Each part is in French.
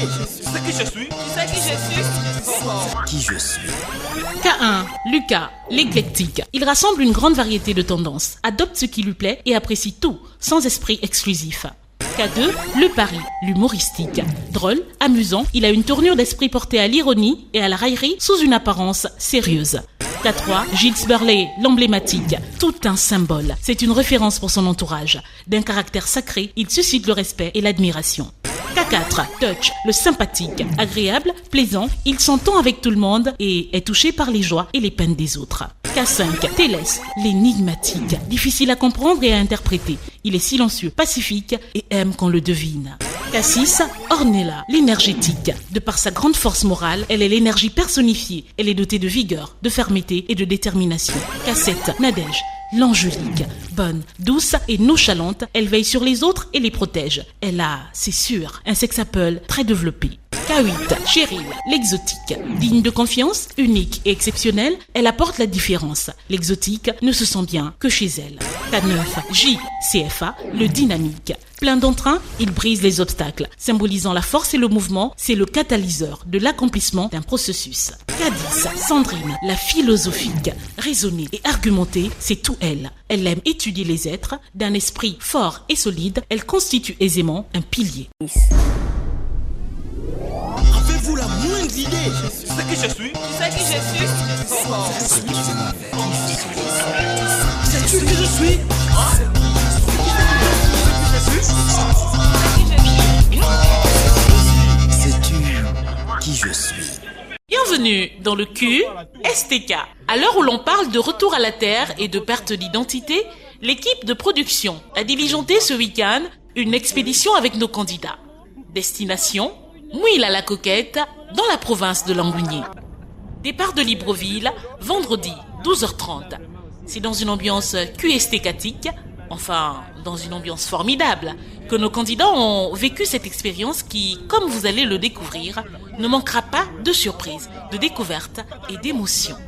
Tu sais qui je suis? Qui je suis? K1, Lucas, l'éclectique. Il rassemble une grande variété de tendances, adopte ce qui lui plaît et apprécie tout, sans esprit exclusif. K2, le pari, l'humoristique. Drôle, amusant, il a une tournure d'esprit portée à l'ironie et à la raillerie sous une apparence sérieuse. K3, Gilles Burley, l'emblématique, tout un symbole. C'est une référence pour son entourage. D'un caractère sacré, il suscite le respect et l'admiration. K4, Touch, le sympathique, agréable, plaisant, il s'entend avec tout le monde et est touché par les joies et les peines des autres. K5, Télès, l'énigmatique, difficile à comprendre et à interpréter. Il est silencieux, pacifique et aime qu'on le devine. K6, Ornella, l'énergétique. De par sa grande force morale, elle est l'énergie personnifiée. Elle est dotée de vigueur, de fermeté et de détermination. K7, Nadège, l'angélique. Bonne, douce et nonchalante, elle veille sur les autres et les protège. Elle a, c'est sûr, un sex appeal très développé. K8, Cheryl, l'exotique. Digne de confiance, unique et exceptionnelle, elle apporte la différence. L'exotique ne se sent bien que chez elle. K9, J, CFA, le dynamique. Plein d'entrain, il brise les obstacles. Symbolisant la force et le mouvement, c'est le catalyseur de l'accomplissement d'un processus. K10, Sandrine, la philosophique. Raisonnée et argumentée, c'est tout elle. Elle aime étudier les êtres. D'un esprit fort et solide, elle constitue aisément un pilier. Avez-vous la moindre idée? Tu sais qui je suis? Sais-tu qui je suis? Sais-tu qui je suis? Bienvenue dans le QSTK. À l'heure où l'on parle de retour à la Terre et de perte d'identité, l'équipe de production a diligenté ce week-end une expédition avec nos candidats. Destination, Mouille à la Coquette, dans la province de Langougné. Départ de Libreville, vendredi 12h30. C'est dans une ambiance QSTKtique, enfin dans une ambiance formidable, que nos candidats ont vécu cette expérience qui, comme vous allez le découvrir, ne manquera pas de surprises, de découvertes et d'émotions.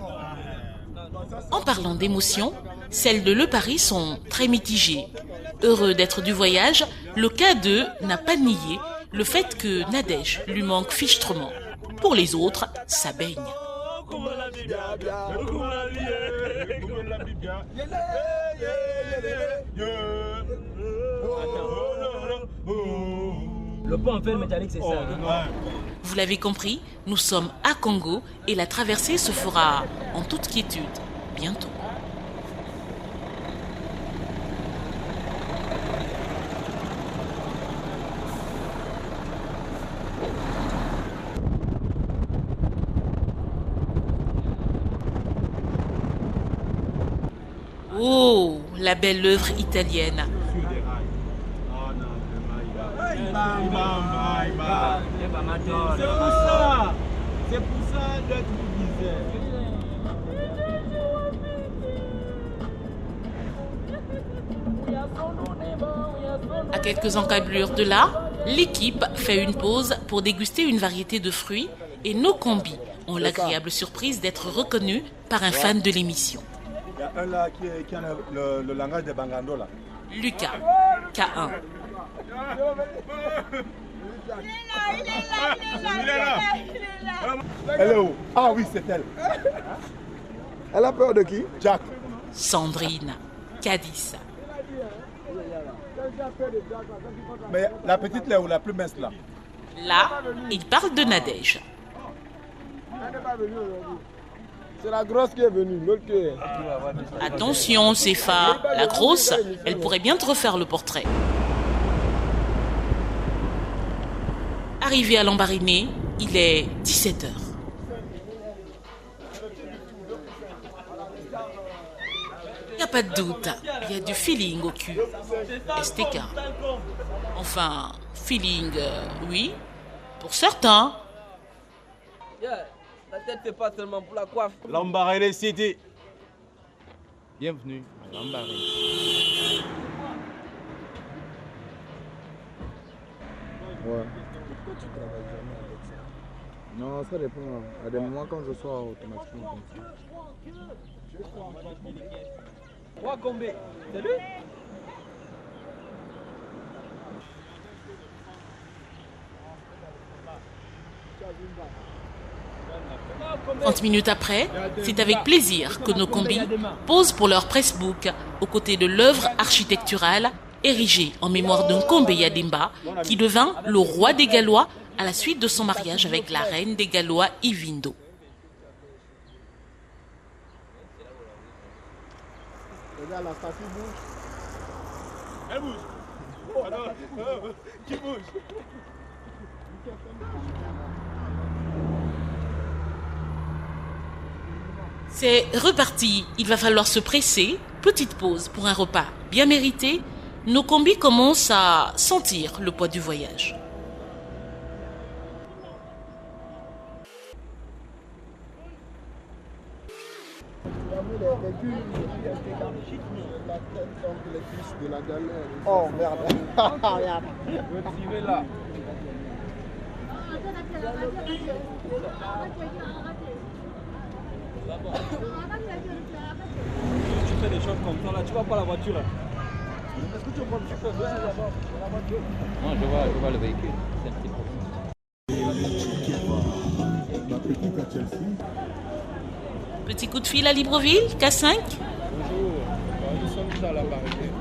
En parlant d'émotions, celles de Le Paris sont très mitigées. Heureux d'être du voyage, le K2 n'a pas nié le fait que Nadège lui manque fichtrement. Pour les autres, ça baigne. Le pont en fer métallique, c'est ça. Vous l'avez compris, nous sommes à Congo et la traversée se fera en toute quiétude, bientôt. Oh, la belle œuvre italienne. C'est pour ça que tu disais. À quelques encablures de là, l'équipe fait une pause pour déguster une variété de fruits et nos combis ont l'agréable surprise d'être reconnus par un fan de l'émission. Il y a un là qui a le langage des Bangando là. Lucas, K1. Elle est où? Ah oui, c'est elle. Elle a peur de qui? Jack. Sandrine, K10. Mais la petite là ou la plus mince là? Là, il parle de Nadège. C'est la grosse qui est venue, l'autre qui est... Attention, Céfa, la grosse, elle pourrait bien te refaire le portrait. Arrivé à Lambaréné, il est 17h. Il n'y a pas de doute, il y a du feeling au cul. STK. Enfin, feeling, oui, pour certains. La tête, c'est pas seulement pour la coiffe. Lambaréné City. Bienvenue à Lambaréné. Ouais. Pourquoi tu travailles jamais avec ça? Non, ça dépend. À des moments quand je sois automatiquement comme ça. Quoi, Combé? C'est lui? 30 minutes après, c'est avec plaisir que nos combis posent pour leur pressbook aux côtés de l'œuvre architecturale érigée en mémoire d'un Kombe Yadimba qui devint le roi des Gallois à la suite de son mariage avec la reine des Gallois Ivindo. Regarde, la statue bouge. Elle bouge. Qui bouge? C'est reparti, il va falloir se presser. Petite pause pour un repas bien mérité. Nos combis commencent à sentir le poids du voyage. Oh merde. Merde. Suivez là. Tu fais des choses comme ça là, tu vas pas la voiture. Est-ce que tu peux venir là-bas la voiture? Non, je vois le véhicule. C'est un petit peu. Ma petite à Chelsea. Petit coup de fil à Libreville, K5. Bonjour, nous sommes à la barricade.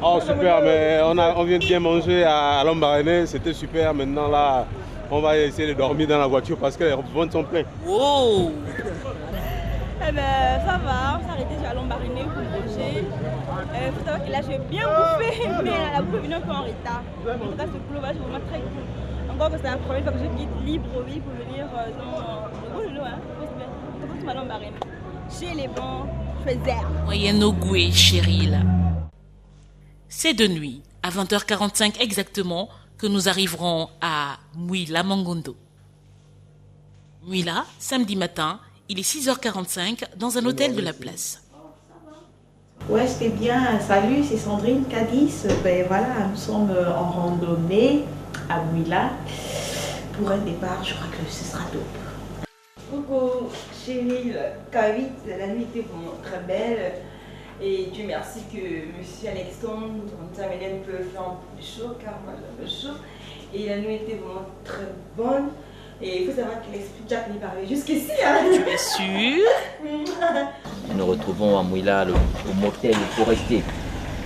Oh super, mais on vient de bien manger à Lambaréné, c'était super. Maintenant là, on va essayer de dormir dans la voiture parce que les ventes sont pleines. Wow! Eh ben ça va, on s'est arrêté sur Lambaréné pour manger. Il faut savoir que là j'ai bien bouffé, mais la bouffe est venue un peu en retard. En tout cas ce boulot là, c'est vraiment très cool. Encore que c'est la première fois que je quitte Libreville pour venir dans le boulot, hein. C'est à Lambaréné. Chez les bons faiseurs. Moyenogoué, Chéril. C'est de nuit, à 20h45 exactement, que nous arriverons à Mouila Mangondo. Mouila, samedi matin, il est 6h45 dans un hôtel de la place. Ouais, c'était bien. Salut, c'est Sandrine Cadiz. Ben voilà, nous sommes en randonnée à Mouila pour un départ. Je crois que ce sera top. Coucou, Chéril, K8, la nuit était vraiment très belle. Et Dieu merci que monsieur Alexandre, notre Mélène peut faire un peu chaud, car moi j'ai un peu chaud. Et la nuit était vraiment très bonne. Et il faut savoir que l'esprit Jack n'est pas arrivé jusqu'ici. Hein. Tu es sûr? Nous nous retrouvons à Mouila, au motel pour rester.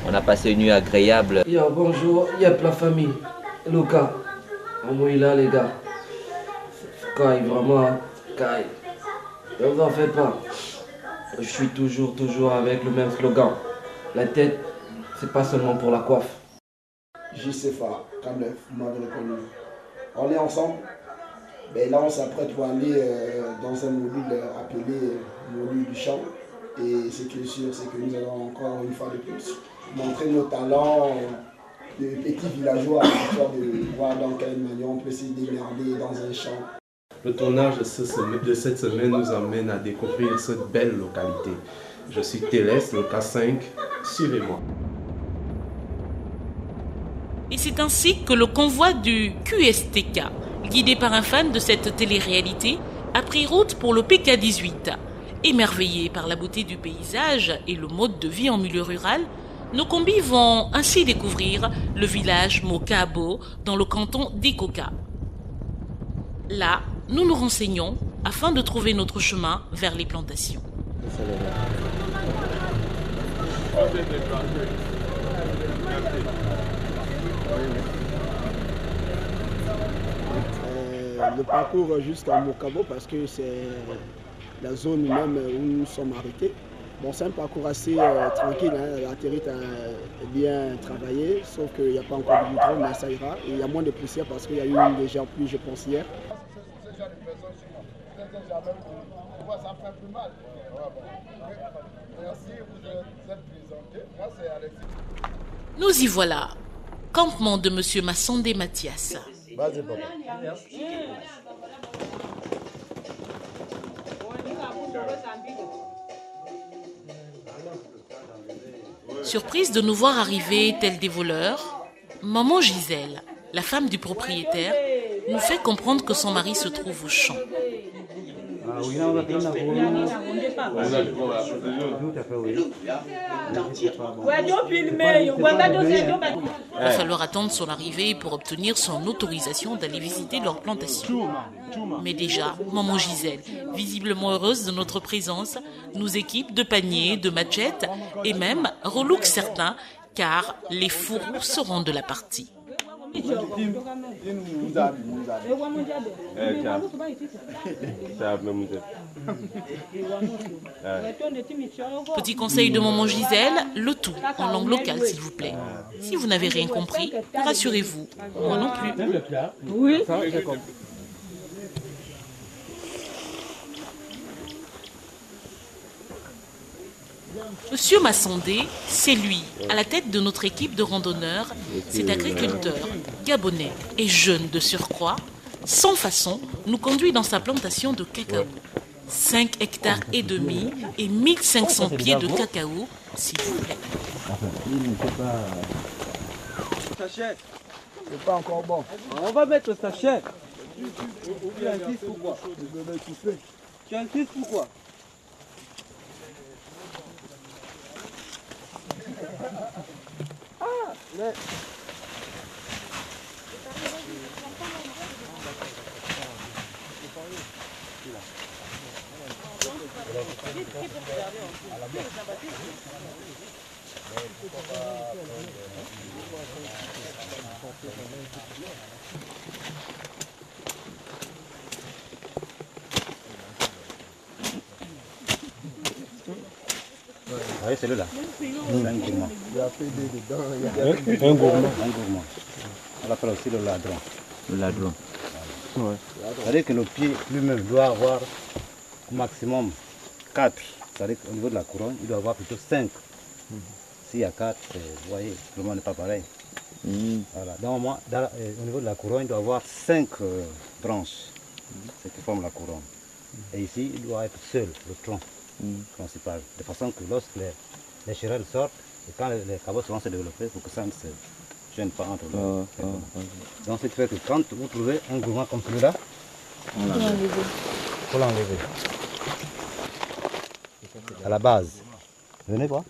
On a passé une nuit agréable. Yo, bonjour, yep la famille. Lucas, à Mouila les gars. Kai, vraiment, Kai. Ne vous en faites pas. Je suis toujours avec le même slogan. La tête, c'est pas seulement pour la coiffe. JCFA, K9, vous m'avez reconnu. On est ensemble. Ben là, on s'apprête pour aller dans un module appelé module du chant. Et ce qui est sûr, c'est que nous allons encore une fois de plus montrer nos talents de petits villageois, histoire de voir dans quelle manière on peut se démerder dans un champ. Le tournage de cette semaine nous amène à découvrir cette belle localité. Je suis Télès, le K5, suivez-moi. Et c'est ainsi que le convoi du QSTK, guidé par un fan de cette télé-réalité, a pris route pour le PK18. Émerveillés par la beauté du paysage et le mode de vie en milieu rural, nos combis vont ainsi découvrir le village Mokabo dans le canton d'Ikoka. Là, nous nous renseignons afin de trouver notre chemin vers les plantations. Le parcours jusqu'à Mokabo parce que c'est la zone même où nous sommes arrêtés. Bon, c'est un parcours assez tranquille, hein. La territoire est bien travaillée, sauf qu'il n'y a pas encore de goudron, mais ça ira. Et il y a moins de poussière parce qu'il y a eu une légère pluie, je pense, hier. Nous y voilà. Campement de Monsieur Massandé Mathias. Vas-y, papa. Surprise de nous voir arriver tels des voleurs, maman Gisèle, la femme du propriétaire, nous fait comprendre que son mari se trouve au champ. Ah, Va falloir attendre son arrivée pour obtenir son autorisation d'aller visiter leur plantation. Mais déjà, maman Gisèle, visiblement heureuse de notre présence, nous équipe de paniers, de machettes et même relook certains car les fourreaux seront de la partie. Petit conseil de maman Gisèle, le tout en langue locale s'il vous plaît. Si vous n'avez rien compris, rassurez-vous, moi non plus. Oui. Monsieur Massondé, c'est lui, à la tête de notre équipe de randonneurs. Cet agriculteur, gabonais et jeune de surcroît, sans façon, nous conduit dans sa plantation de cacao. 5 hectares et demi et 1500 pieds de cacao, s'il vous plaît. Sachet. C'est pas encore bon. On va mettre le sachet. Tu insistes pourquoi? Tu insistes pourquoi? Ah, mais... Oui, c'est là. C'est un gourmand. Il y a PD dedans. Il y a Un gourmand. On appelle aussi le ladron. Le ladron. Ouais. C'est-à-dire que le pied lui-même doit avoir au maximum 4. C'est-à-dire qu'au niveau de la couronne, il doit avoir plutôt 5. S'il y a 4, vous voyez, le monde n'est pas pareil. Voilà. Donc, au niveau de la couronne, il doit avoir 5 branches. C'est qui forment la couronne. Et ici, il doit être seul, le tronc principal. De façon que lorsque les chérelles sortent, et quand les cabots vont se développer, pour que ça ne se gêne pas entre eux. Donc, ce qui fait que quand vous trouvez un gourmand comme celui-là, il faut l'enlever. À la base. Venez quoi?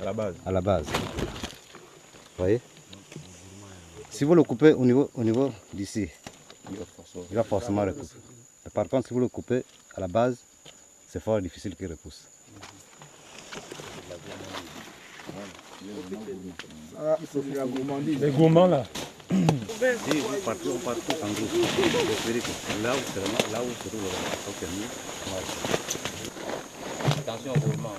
À la base. À la base. Vous voyez? Si vous le coupez au niveau d'ici, il va forcément recouper. Par contre, si vous le coupez à la base, c'est fort difficile qu'il repousse. Ah, c'est la gourmandise. Les gourmands là. Si vous partez, on part tous en groupe. Vous verrez que là où se trouve le permis, Attention au gourmand.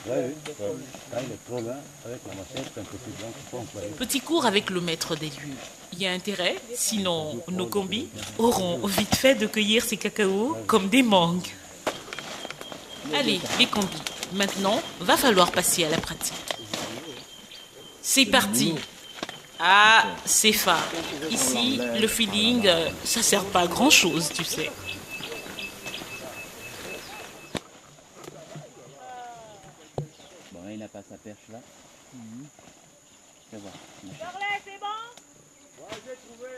Quand il est trop loin, avec la machine, c'est impossible. Donc, il faut employer. Petit cours avec le maître des lieux. Il y a intérêt, sinon nos combis auront vite fait de cueillir ces cacaos comme des mangues. Allez, les combis, maintenant, va falloir passer à la pratique. C'est parti. Ah, c'est fa. Ici, le feeling, ça sert pas à grand chose, tu sais. Bon, il n'a pas sa perche là. Je vais voir. Charlet, c'est bon? Ouais, j'ai trouvé.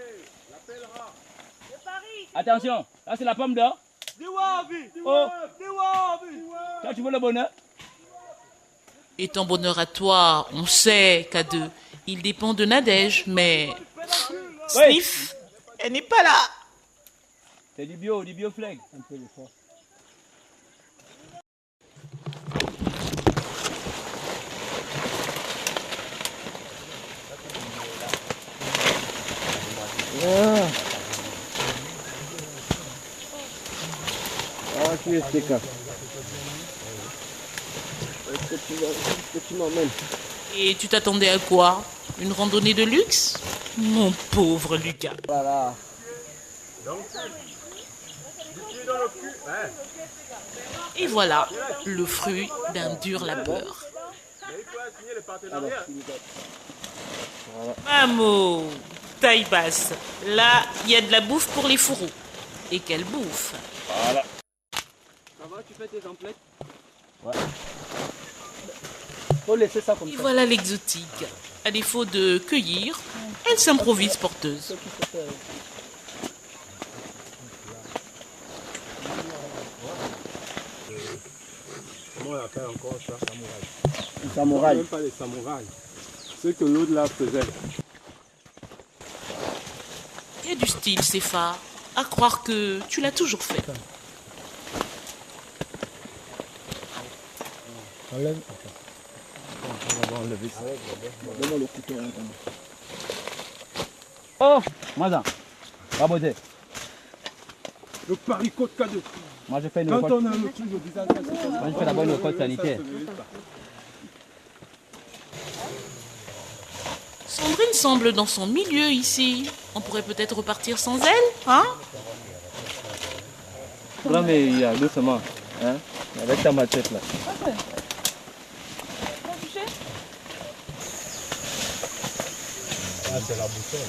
L'appellera. C'est Paris. Attention, là c'est la pomme d'or. Oh. Là tu veux le bonheur? Et ton bonheur à toi, on sait qu'à deux, il dépend de Nadège, mais... Sniff, elle n'est pas là. C'est du bio flag. Un peu de force. Ah, qui est ce cas? Est-ce que tu m'emmènes? Et tu t'attendais à quoi? Une randonnée de luxe? Mon pauvre Lucas. Voilà. Et voilà, le fruit d'un dur labeur. Mamo, taille basse. Là, il y a de la bouffe pour les fourreaux. Et quelle bouffe! Voilà. Ça va, tu fais tes emplettes? Ouais. Faut laisser ça comme ça. Et voilà l'exotique. À défaut de cueillir, elle s'improvise porteuse. appelle encore ça samouraï. Samouraï. Même pas les samouraïs. Ce que l'autre là faisait. Il y a du style, Sefa, à croire que tu l'as toujours fait. Enlève. On va enlever ça. Donne-moi le couteau. Oh, Maza, Raboté. Le Paris Côte K2. Moi je fais une Quand côte. on a le truc de visage, Moi je fais d'abord une côte sanitaire. Sandrine semble dans son milieu ici. On pourrait peut-être repartir sans elle, hein? Non mais il y a doucement, hein, avec ta machette là. Ah, c'est la bouteille.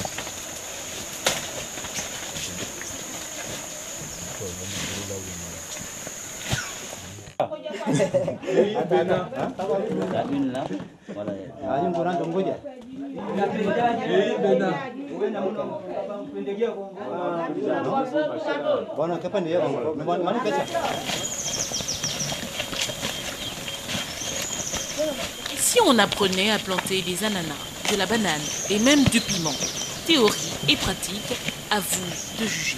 Une là. Voilà. Et si on apprenait à planter des ananas, de la banane et même du piment? Théorie et pratique, à vous de juger.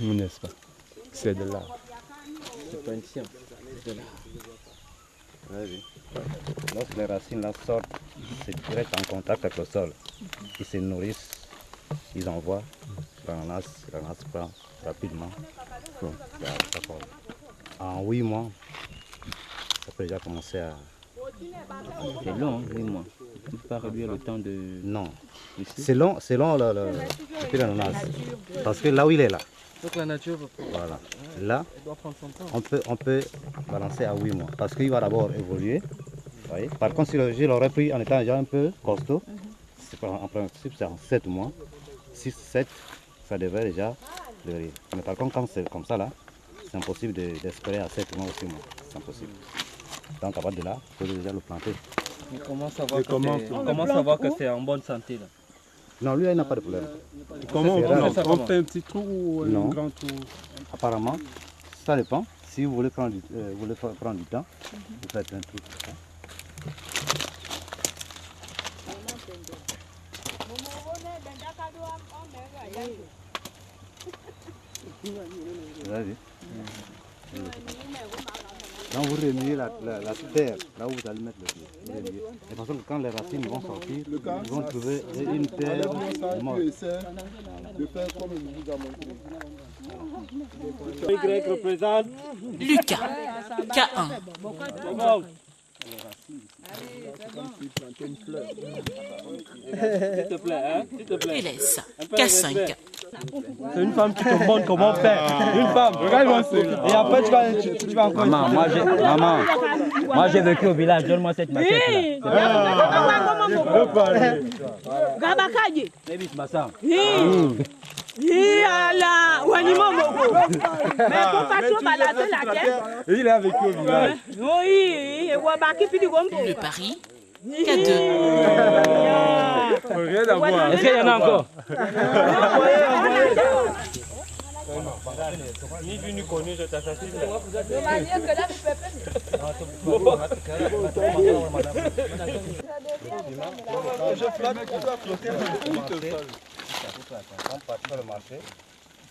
N'est-ce pas? C'est de l'art. C'est pas une science, c'est de l'art. Oui. Lorsque les racines là sortent, c'est direct en contact avec le sol. Ils se nourrissent, ils envoient, la ramasse prend rapidement. En 8 mois, ça peut déjà commencer à... C'est long, hein, 8 mois. Tu ne peux pas réduire le temps de... Non, c'est long depuis l'ananas. Parce que là où il est là, Donc la nature va... voilà. Là, Elle doit prendre son temps. on peut balancer à 8 mois. Parce qu'il va d'abord évoluer. Voyez. Par contre, si je l'aurais pris en étant déjà un peu costaud, en principe c'est en 7 mois. 6, 7, ça devrait déjà fleurir. Mais par contre, quand c'est comme ça là, c'est impossible d'espérer à 7 mois ou 6 mois. C'est impossible. Donc à partir de là, il faut déjà le planter. Mais comment savoir que c'est en bonne santé là? Non, lui il n'a pas de problème. Comment on fait un petit trou ou un grand trou? Apparemment, ça dépend. Si vous voulez prendre du temps, vous faites un trou. Vous avez vu? Quand vous remuez la terre, là où vous allez mettre le pied, vous remuez. De façon que quand les racines vont sortir, ils vont trouver une terre morte. De faire comme il vous a montré. Y représente Lucas, K1. S'il te plaît, hein? S'il te plaît. Hélas, K5. C'est une femme qui te montre comment faire. Une femme. Et après, tu vas encore. Maman, moi j'ai vécu au village, donne-moi cette machette là. Il est avec au village. Le pari, K2. Rien à voir. Est-ce qu'il y en a encore? Ni vu ni connu, je t'assassine. Je flatte pour toi flotter le sol. On part sur le marché.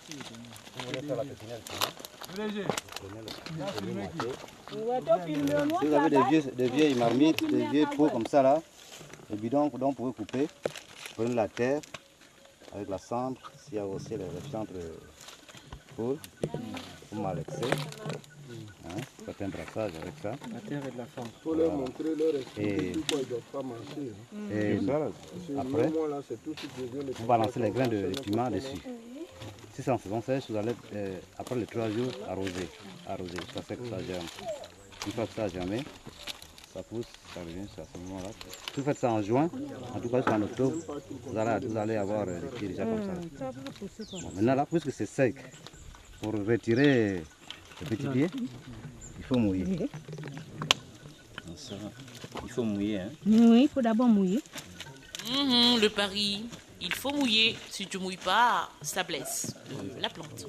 Vous voulez faire la pépinière, si vous avez des vieilles marmites, des vieilles pots comme ça là, le bidon, donc vous pouvez couper, prenez la terre avec la cendre, s'il y a aussi les chantres pour malaxer. Faites un brassage avec ça. La terre et de la cendre. Il faut leur montrer, leur expliquer pourquoi ils ne doivent pas marcher. Et après, vous balancez les grains de piment dessus. Si c'est en saison sèche, vous allez, après les 3 jours, arroser. Ça fait que ça germe. Une fois que ça a germé, ça pousse, ça revient à ce moment-là. Si vous faites ça en juin, en tout cas jusqu'en octobre, vous allez avoir des pieds déjà comme ça. Bon, maintenant là, puisque c'est sec, pour retirer le petit pied, il faut mouiller. Il faut mouiller, hein? Oui, il faut d'abord mouiller. Le pari, il faut mouiller. Si tu mouilles pas, ça blesse la plante.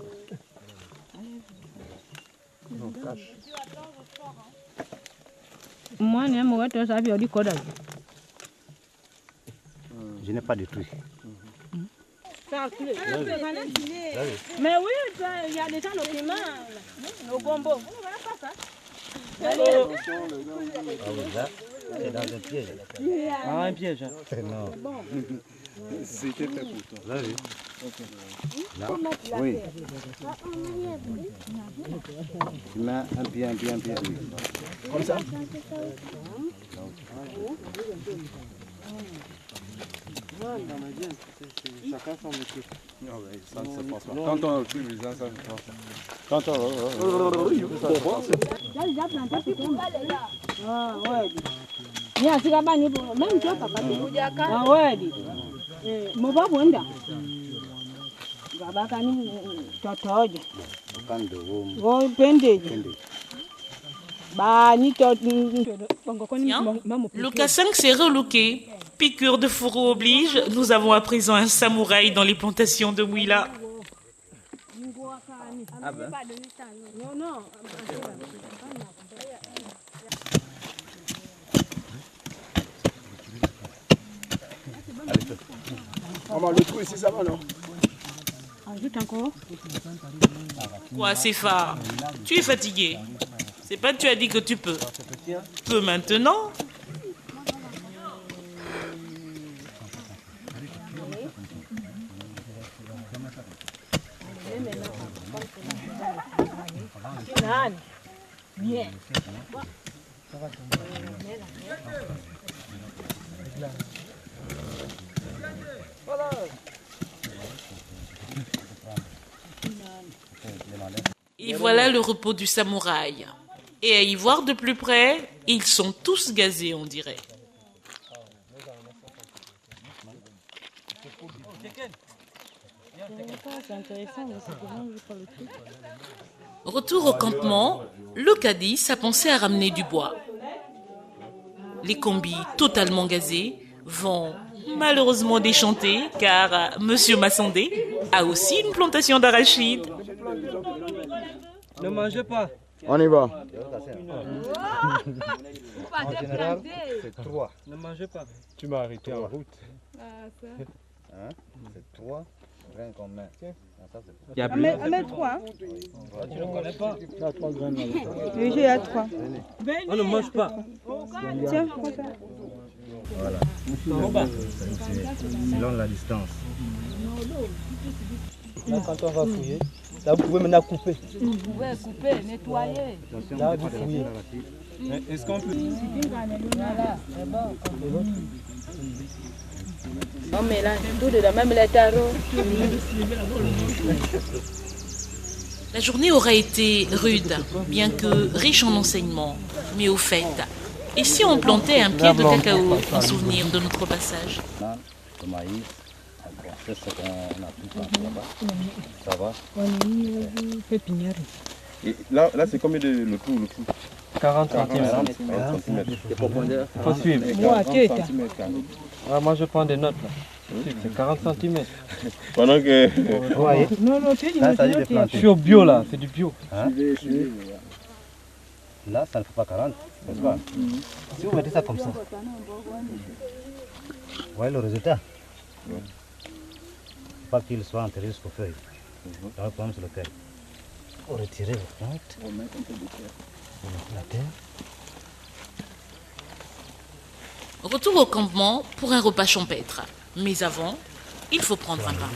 Je n'ai pas de truc. Mais oui, il y a déjà nos piments, nos bonbons. On ne verra pas ça. Ah oui, là, c'est dans un piège. Ah, un piège. Non. C'était fait pour toi. Là, oui. Là, oui. Tu mets un pied, oui. Comme ça. Chacun son métier. Non, mais ça ne se passe pas. Quand on plus les gens, ça ne se passe pas. Quand on. Lucas 5 s'est relooké. Piqûre de fourreau oblige, nous avons à présent un samouraï dans les plantations de Mouila. Ah ben. Le trou ici, ça va, non? Ajoute encore. Quoi, Sefa? Tu es fatigué? C'est pas que tu as dit que tu peux. Peux maintenant? Et voilà le repos du samouraï. Et à y voir de plus près, ils sont tous gazés, on dirait. Retour au campement, le Cadis a pensé à ramener du bois. Les combis, totalement gazés, vont malheureusement déchanter car Monsieur Massandé a aussi une plantation d'arachides. Ne mangez pas. On y va. En général, c'est 3. Ne mangez pas. Tu m'as arrêté en route. Hein? C'est 3. Graines qu'on met. Il y a plus. Mets 3. Tu ne connais pas. Il y a 3 graines là. Oui, j'ai 3. On ne mange pas. Tiens, prends ça. Voilà. C'est selon la distance. Là, quand on va fouiller, là, vous pouvez maintenant couper. Vous pouvez couper, nettoyer. Là, vous fouillez. Est-ce qu'on peut... Voilà, c'est bon. On mélange tout dedans, même les tarots. La journée aura été rude, bien que riche en enseignements. Mais au fait, et si on plantait un pied de cacao en souvenir de notre passage? Le maïs, c'est ce qu'on a tout là-bas. Ça va? Et là c'est combien le trou 40 cm. De profondeur. Il faut suivre. Moi, je prends des notes là. C'est 40 cm. Pendant que... Non, Je suis au bio là, c'est du bio. Hein? Là, ça ne fait pas 40, n'est-ce pas? Si vous mettez ça comme ça, vous voyez le résultat? Il ne faut pas qu'il soit enterré jusqu'aux feuilles. Dans le problème, c'est lequel? Vous retirez vos plantes, vous mettez la terre. Retour au campement pour un repas champêtre. Mais avant, il faut prendre un bain.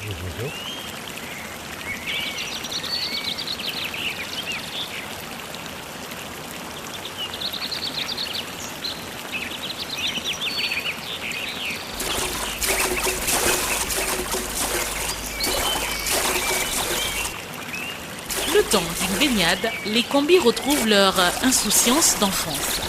Le temps d'une baignade, les combis retrouvent leur insouciance d'enfance.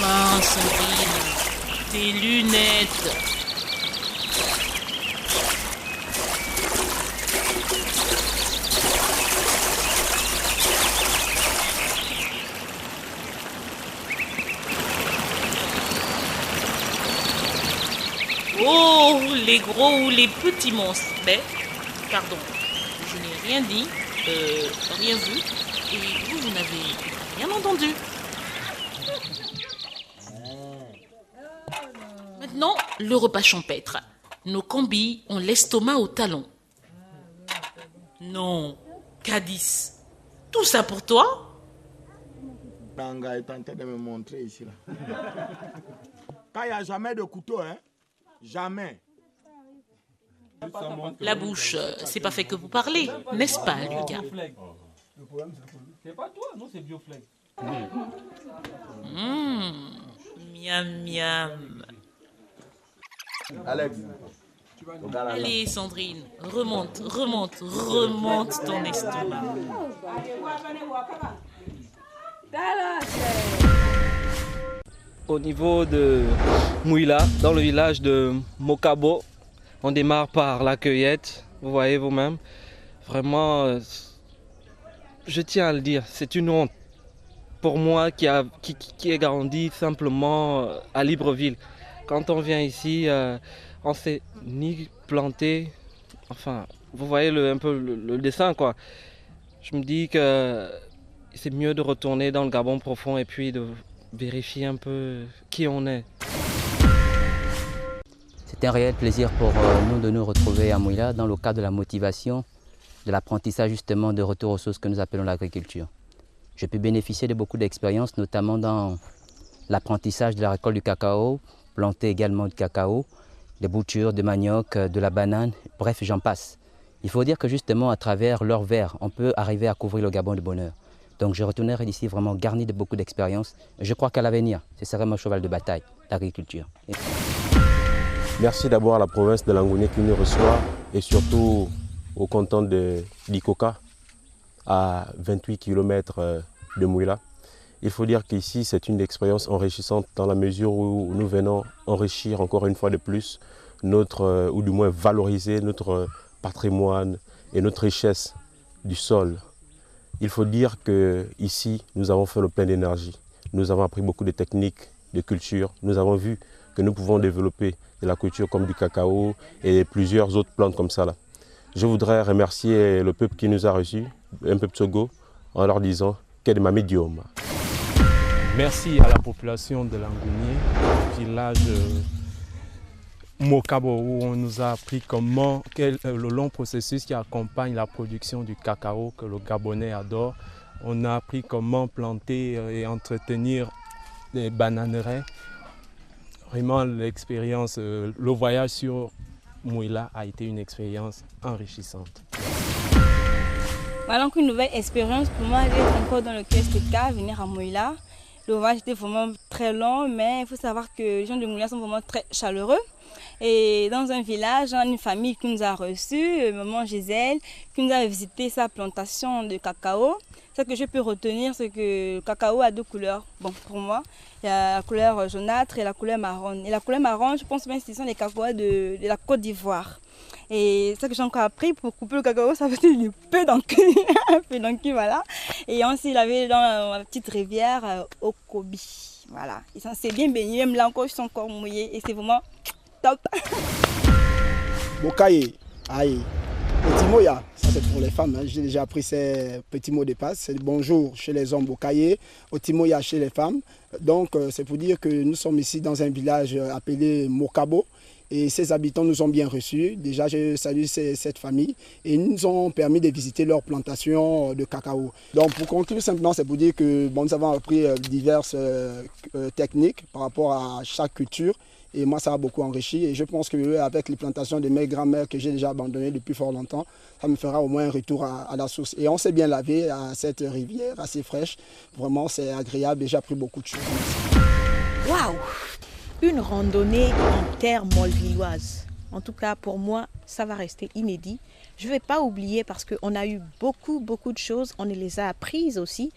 Ah, Sandrine, tes lunettes. les gros ou les petits monstres. Mais, pardon, je n'ai rien dit, rien vu, et vous n'avez rien entendu. Maintenant, le repas champêtre. Nos combis ont l'estomac au talon. Non, Cadis, tout ça pour toi? Tanga est en train de me montrer ici. Là. Quand il n'y a jamais de couteau, hein? Jamais. La bouche, c'est pas fait que vous parlez, n'est-ce pas, Lucas? C'est pas toi, non, c'est Bioflex. Miam, miam. Alex. Allez, Sandrine, remonte ton estomac. Au niveau de Mouila, dans le village de Mokabo, on démarre par la cueillette, vous voyez vous-même. Vraiment, je tiens à le dire, c'est une honte pour moi qui ai grandi simplement à Libreville. Quand on vient ici, on ne sait ni planter, enfin, vous voyez un peu le dessin, quoi. Je me dis que c'est mieux de retourner dans le Gabon profond et puis de vérifier un peu qui on est. C'est un réel plaisir pour nous de nous retrouver à Mouila dans le cadre de la motivation, de l'apprentissage justement de retour aux sources que nous appelons l'agriculture. Je peux bénéficier de beaucoup d'expériences, notamment dans l'apprentissage de la récolte du cacao, planter également du cacao, des boutures, de manioc, de la banane, bref, j'en passe. Il faut dire que justement à travers leur verre, on peut arriver à couvrir le Gabon de bonheur. Donc je retournerai d'ici vraiment garni de beaucoup d'expérience. Je crois qu'à l'avenir, ce sera mon cheval de bataille, l'agriculture. Merci d'abord à la province de Langounié qui nous reçoit et surtout au canton de l'Ikoka, à 28 km de Mouila. Il faut dire qu'ici, c'est une expérience enrichissante dans la mesure où nous venons enrichir encore une fois de plus ou du moins valoriser notre patrimoine et notre richesse du sol. Il faut dire qu'ici, nous avons fait le plein d'énergie. Nous avons appris beaucoup de techniques de culture. Nous avons vu que nous pouvons développer de la culture comme du cacao et plusieurs autres plantes comme ça. Là. Je voudrais remercier le peuple qui nous a reçus, un peuple Togo, en leur disant qu'elle est ma médium. Merci à la population de Langounié, village Mokabo, où on nous a appris le long processus qui accompagne la production du cacao que le Gabonais adore. On a appris comment planter et entretenir des bananeraies. Vraiment, l'expérience, le voyage sur Mouila a été une expérience enrichissante. Voilà donc une nouvelle expérience pour moi d'être encore dans le QSTK, venir à Mouila. Le voyage était vraiment très long, mais il faut savoir que les gens de Mouila sont vraiment très chaleureux. Et dans un village, une famille qui nous a reçus, maman Gisèle, qui nous a visité sa plantation de cacao. Ce que je peux retenir, c'est que le cacao a deux couleurs. Bon, pour moi, il y a la couleur jaunâtre et la couleur marron. Et la couleur marron, je pense même que ce sont les cacaos de la Côte d'Ivoire. Et ce que j'ai encore appris, pour couper le cacao, ça veut dire du peu d'enquille. Un peu d'enquille, voilà. Et on s'y lavait dans la petite rivière au Kobi. Voilà. Ils sont bien baignés, même là encore, ils sont encore mouillés. Et c'est vraiment top. Bokaye, aïe. Petit moya, ça c'est pour les femmes. Hein. J'ai déjà appris ces petits mots de passe. C'est bonjour chez les hommes, bokaye, otimoya chez les femmes. Donc c'est pour dire que nous sommes ici dans un village appelé Mokabo. Et ces habitants nous ont bien reçus. Déjà, je salue cette famille et ils nous ont permis de visiter leur plantation de cacao. Donc, pour conclure simplement, c'est pour dire que nous avons appris diverses techniques par rapport à chaque culture. Et moi, ça a beaucoup enrichi. Et je pense qu'avec les plantations de mes grands-mères que j'ai déjà abandonnées depuis fort longtemps, ça me fera au moins un retour à la source. Et on s'est bien lavé à cette rivière assez fraîche. Vraiment, c'est agréable et j'ai appris beaucoup de choses. Waouh! Une randonnée en terre molvilloise. En tout cas, pour moi, ça va rester inédit. Je ne vais pas oublier parce qu'on a eu beaucoup de choses. On les a apprises aussi.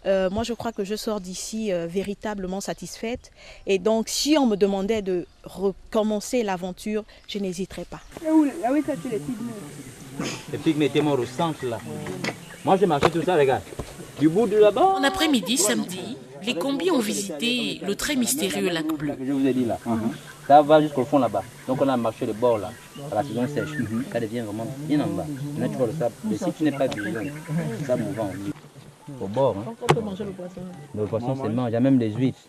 Moi, je crois que je sors d'ici véritablement satisfaite. Et donc, si on me demandait de recommencer l'aventure, je n'hésiterais pas. Ah oui, ça, c'est les pygmées. Les pygmées étaient au centre, là. Moi, j'ai marché tout ça, regarde. Du bout de là-bas. En après-midi, samedi, les combis ont visité le très mystérieux lac bleu. Je vous ai dit là. Ça va jusqu'au fond là-bas. Donc on a marché le bord là, à la saison sèche. Ça devient vraiment bien en bas. Maintenant tu vois le sable. Mais si tu n'es pas vigilant, le sable mouvant au bord. Hein. On peut manger le poisson. Le poisson se mange, il y a même des huîtres.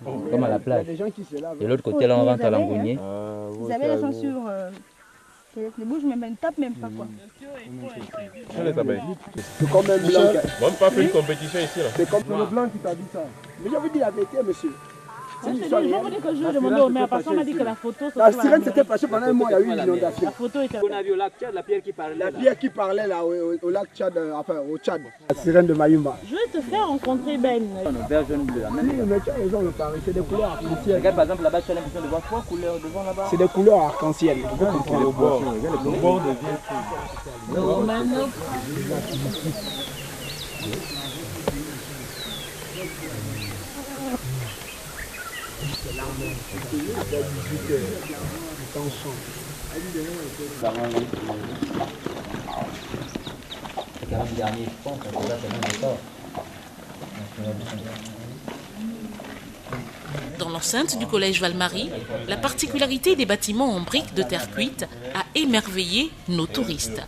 Comme à la plage. De l'autre côté là on rentre à Langounier. Vous avez les gens sur... les bouches même, ne tapent même pas quoi. C'est comme un blanc. On ne pas faire une compétition ici là. C'est comme le blanc qui t'a dit ça. Mais je vous dis la vérité, monsieur. Je vous dis que je demandais au maire, parce qu'on m'a dit que la photo... La sirène s'était passée pendant un mois, il y a eu une inondation. La photo était... On a vu au lac Tchad, la pierre qui parlait. La pierre qui parlait là, au lac Tchad, enfin au Tchad. La sirène de Mayumba. Je vais te faire rencontrer Ben. Vert, jaune, bleu. Mais tu as raison, le Paris, c'est des couleurs arc-en-ciel. Regarde par exemple là-bas, tu as l'impression de voir 3 couleurs devant là-bas. C'est des couleurs arc-en-ciel. Le bord devient Dans l'enceinte du collège Val-Marie, la particularité des bâtiments en briques de terre cuite a émerveillé nos touristes.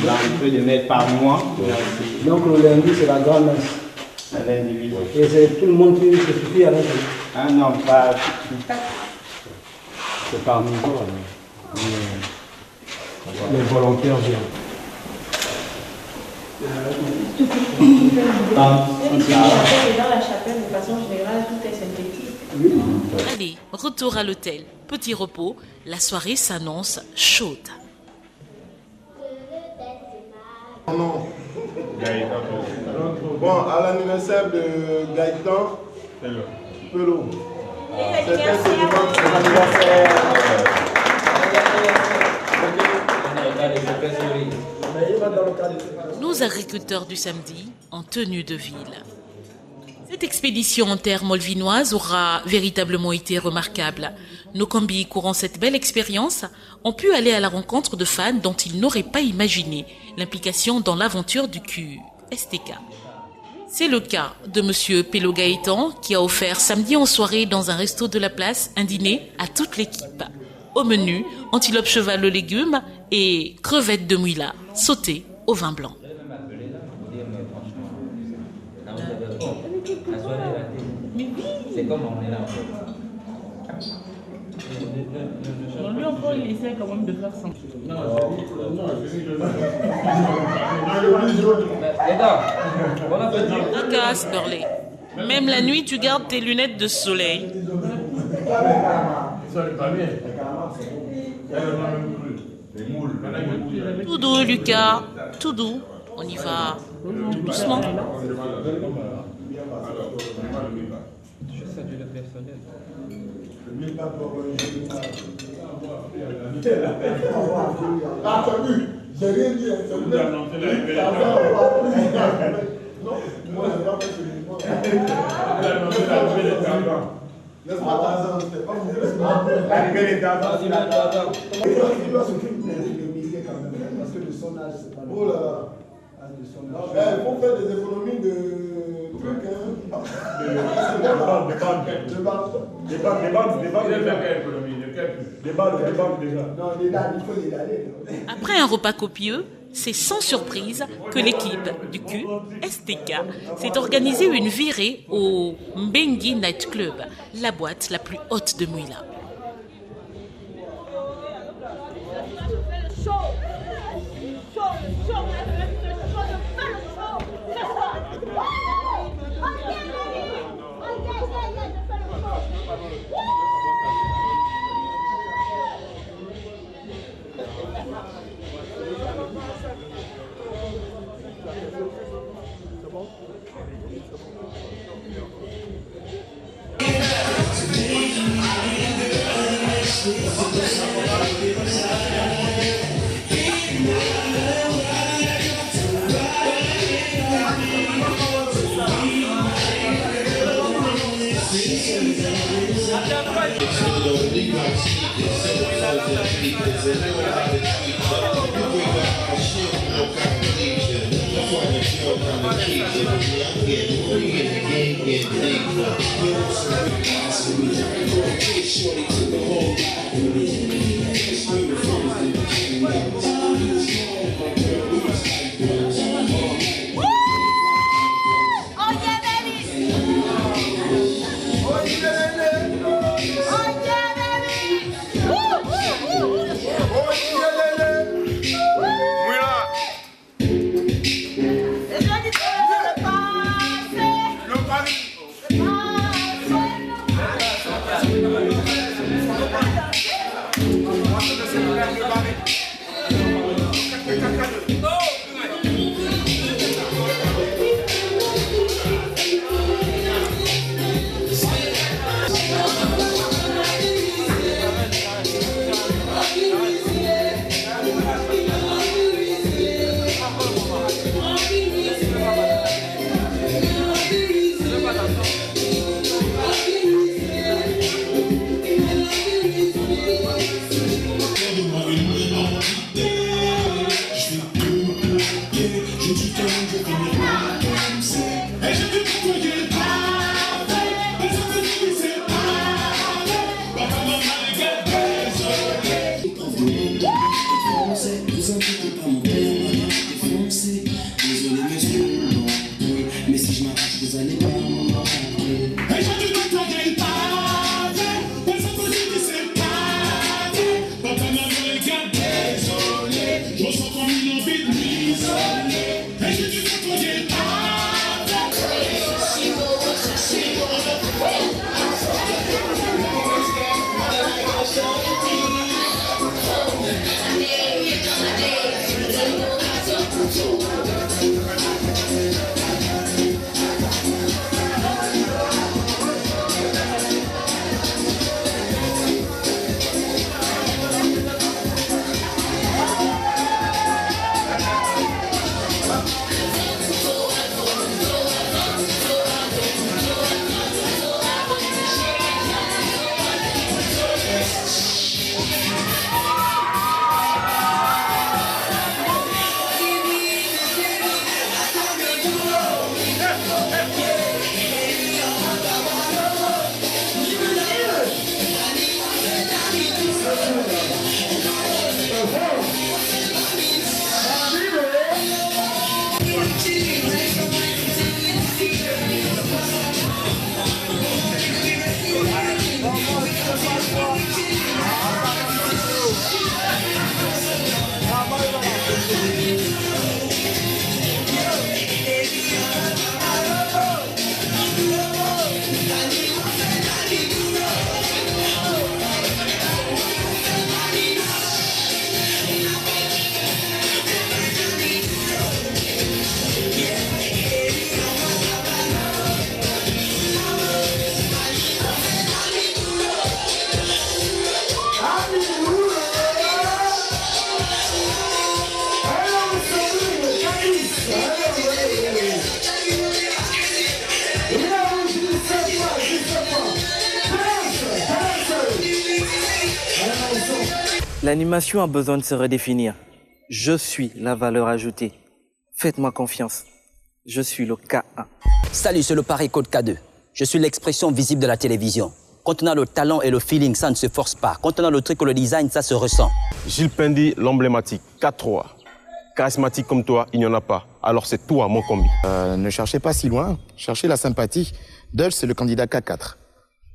Un peu de mètres par mois. Donc le lundi c'est la grande messe. Et c'est tout le monde qui se suffit à l'intérieur. Ah non, pas. C'est par niveau. Les volontaires viennent. Dans la chapelle, de façon générale, tout est synthétique. Allez, retour à l'hôtel. Petit repos, la soirée s'annonce chaude. Non. Bon, à l'anniversaire de Gaëtan Pelot. C'était son anniversaire. Nos agriculteurs du samedi en tenue de ville. Cette expédition en terre molvinoise aura véritablement été remarquable. Nos combis courant cette belle expérience ont pu aller à la rencontre de fans dont ils n'auraient pas imaginé l'implication dans l'aventure du QSTK. C'est le cas de Monsieur Pello Gaëtan qui a offert samedi en soirée dans un resto de la place un dîner à toute l'équipe. Au menu, antilope cheval aux légumes et crevettes de mouila sautées au vin blanc. C'est comme on est là en fait. Lui encore il essaie quand même de faire ça. Agace, Burley. Même la nuit, tu gardes tes lunettes de soleil. Tout doux, Lucas. Tout doux. On y va tout doucement. Ah, t'as vu? J'ai rien dit. Non, moi, je n'ai pas fait ce mouvement. N'est-ce pas, Tarzan? C'était pas mon l'arrivée des Tarzan. Il doit s'occuper de milliers quand même. Parce que le sonnage, c'est pas le. Oh là là. Il faut faire des économies de trucs. Des banques déjà. Non, il faut les aller. Après un repas copieux, c'est sans surprise que l'équipe du QSTK s'est organisée une virée au Mbengi Night Club, la boîte la plus haute de Mouila. L'animation a besoin de se redéfinir. Je suis la valeur ajoutée. Faites-moi confiance. Je suis le K1. Salut, c'est le Paris Code K2. Je suis l'expression visible de la télévision. Quand on a le talent et le feeling, ça ne se force pas. Quand on a le truc ou le design, ça se ressent. Gilles Pendi, l'emblématique, 4-3. Charismatique comme toi, il n'y en a pas. Alors c'est toi, mon combi. Ne cherchez pas si loin. Cherchez la sympathie. Dulch, c'est le candidat K4.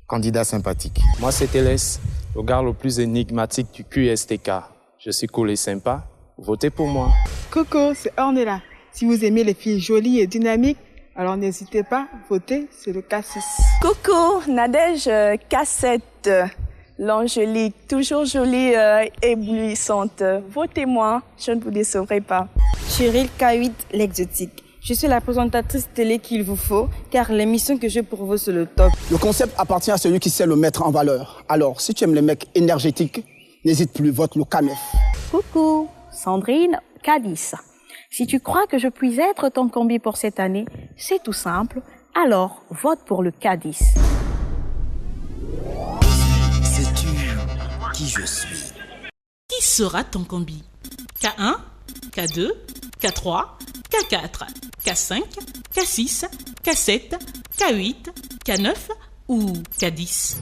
Candidat sympathique. Moi, c'est Télès, le gars le plus énigmatique du QSTK. Je suis cool et sympa. Votez pour moi. Coco, c'est Ornella. Si vous aimez les filles jolies et dynamiques, alors n'hésitez pas, votez, c'est le K6. Coucou, Nadège K7, l'angélique, toujours jolie, éblouissante. Votez-moi, je ne vous décevrai pas. Cheryl K8, l'exotique. Je suis la présentatrice télé qu'il vous faut, car l'émission que je pour vous, c'est le top. Le concept appartient à celui qui sait le mettre en valeur. Alors, si tu aimes les mecs énergétiques, n'hésite plus, vote le K9. Coucou, Sandrine K10. Si tu crois que je puis être ton combi pour cette année, c'est tout simple. Alors, vote pour le K10. C'est qui je suis. Qui sera ton combi? K1, K2, K3, K4, K5, K6, K7, K8, K9 ou K10?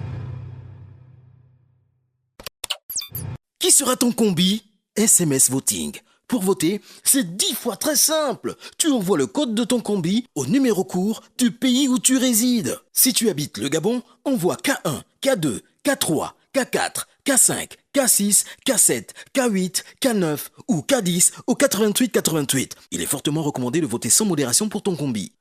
Qui sera ton combi? SMS Voting. Pour voter, c'est 10 fois très simple. Tu envoies le code de ton combi au numéro court du pays où tu résides. Si tu habites le Gabon, envoie K1, K2, K3, K4, K5, K6, K7, K8, K9 ou K10 au 88 88. Il est fortement recommandé de voter sans modération pour ton combi.